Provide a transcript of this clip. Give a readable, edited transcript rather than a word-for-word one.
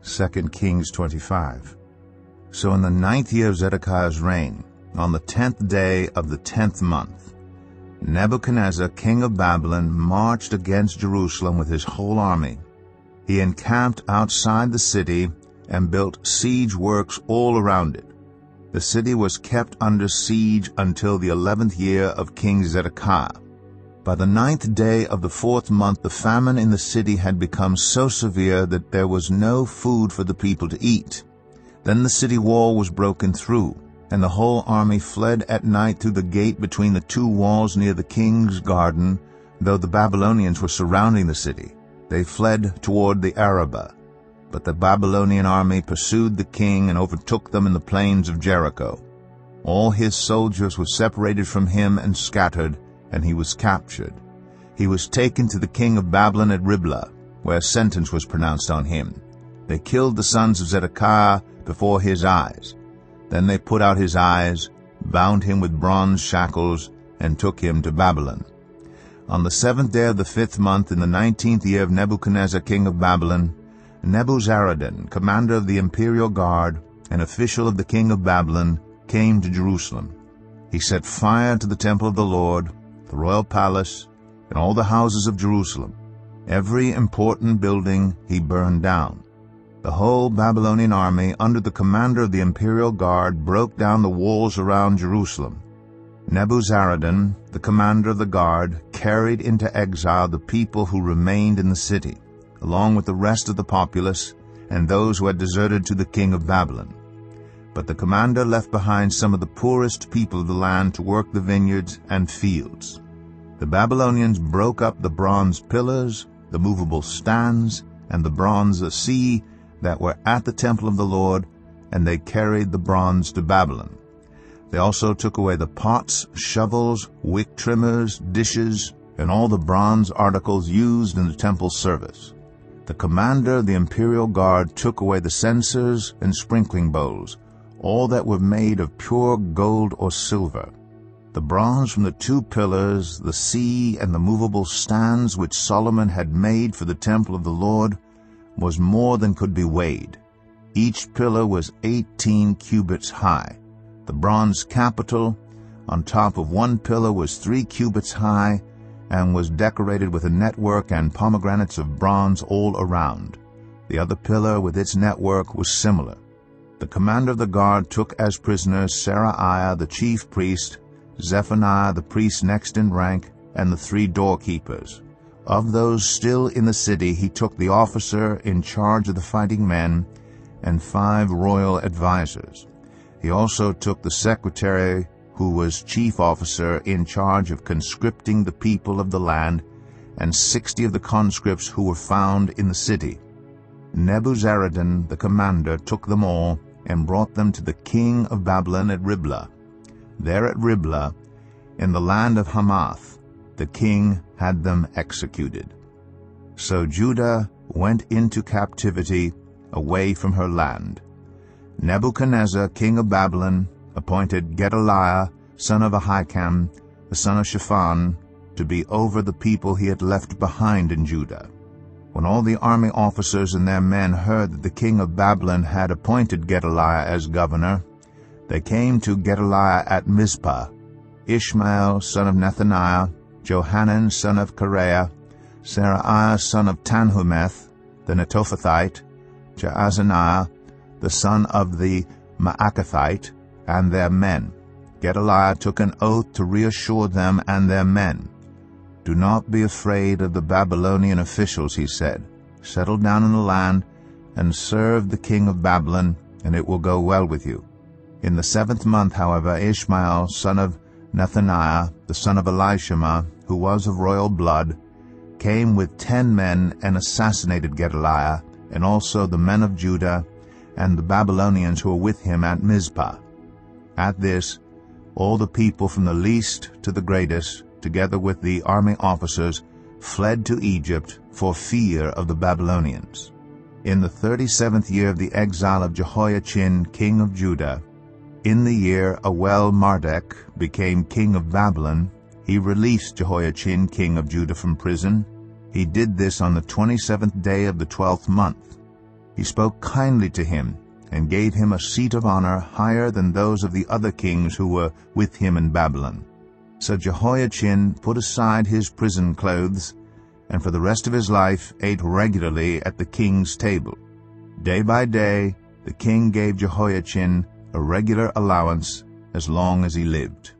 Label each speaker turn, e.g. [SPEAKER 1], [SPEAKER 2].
[SPEAKER 1] 2 Kings 25. So in the 9th year of Zedekiah's reign, on the 10th day of the 10th month, Nebuchadnezzar, king of Babylon, marched against Jerusalem with his whole army. He encamped outside the city and built siege works all around it. The city was kept under siege until the 11th year of King Zedekiah. By the 9th day of the 4th month, the famine in the city had become so severe that there was no food for the people to eat. Then the city wall was broken through, and the whole army fled at night through the gate between the two walls near the king's garden, though the Babylonians were surrounding the city. They fled toward the Arabah. But the Babylonian army pursued the king and overtook them in the plains of Jericho. All his soldiers were separated from him and scattered, and he was captured. He was taken to the king of Babylon at Riblah, where sentence was pronounced on him. They killed the sons of Zedekiah before his eyes. Then they put out his eyes, bound him with bronze shackles, and took him to Babylon. On the 7th day of the 5th month, in the 19th year of Nebuchadnezzar, king of Babylon, Nebuzaradan, commander of the imperial guard, an official of the king of Babylon, came to Jerusalem. He set fire to the temple of the Lord, the royal palace, and all the houses of Jerusalem. Every important building he burned down. The whole Babylonian army, under the commander of the imperial guard, broke down the walls around Jerusalem. Nebuzaradan, the commander of the guard, carried into exile the people who remained in the city, along with the rest of the populace and those who had deserted to the king of Babylon. But the commander left behind some of the poorest people of the land to work the vineyards and fields. The Babylonians broke up the bronze pillars, the movable stands, and the bronze sea that were at the temple of the Lord, and they carried the bronze to Babylon. They also took away the pots, shovels, wick trimmers, dishes, and all the bronze articles used in the temple service. The commander of the imperial guard took away the censers and sprinkling bowls, all that were made of pure gold or silver. The bronze from the 2 pillars, the sea, and the movable stands which Solomon had made for the temple of the Lord was more than could be weighed. Each pillar was 18 cubits high. The bronze capital on top of one pillar was 3 cubits high, and was decorated with a network and pomegranates of bronze all around. The other pillar with its network was similar. The commander of the guard took as prisoners Seraiah the chief priest, Zephaniah the priest next in rank, and the 3 doorkeepers. Of those still in the city, he took the officer in charge of the fighting men and 5 royal advisers. He also took the secretary, who was chief officer in charge of conscripting the people of the land, and 60 of the conscripts who were found in the city. Nebuzaradan, the commander, took them all and brought them to the king of Babylon at Riblah. There at Riblah, in the land of Hamath, the king had them executed. So Judah went into captivity away from her land. Nebuchadnezzar, king of Babylon, appointed Gedaliah, son of Ahikam, the son of Shaphan, to be over the people he had left behind in Judah. When all the army officers and their men heard that the king of Babylon had appointed Gedaliah as governor, they came to Gedaliah at Mizpah. Ishmael, son of Nethaniah, Johanan, son of Kareah, Seraiah, son of Tanhumeth, the Netophathite, Jaazaniah, the son of the Maakathite, and their men. Gedaliah took an oath to reassure them and their men. "Do not be afraid of the Babylonian officials," he said. "Settle down in the land and serve the king of Babylon, and it will go well with you." In the 7th month, however, Ishmael, son of Nethaniah, the son of Elishama, who was of royal blood, came with 10 men and assassinated Gedaliah, and also the men of Judah and the Babylonians who were with him at Mizpah. At this, all the people from the least to the greatest, together with the army officers, fled to Egypt for fear of the Babylonians. In the 37th year of the exile of Jehoiachin, king of Judah, in the year Awel-Marduk became king of Babylon, he released Jehoiachin, king of Judah, from prison. He did this on the 27th day of the 12th month. He spoke kindly to him, and gave him a seat of honor higher than those of the other kings who were with him in Babylon. So Jehoiachin put aside his prison clothes, and for the rest of his life ate regularly at the king's table. Day by day the king gave Jehoiachin a regular allowance as long as he lived.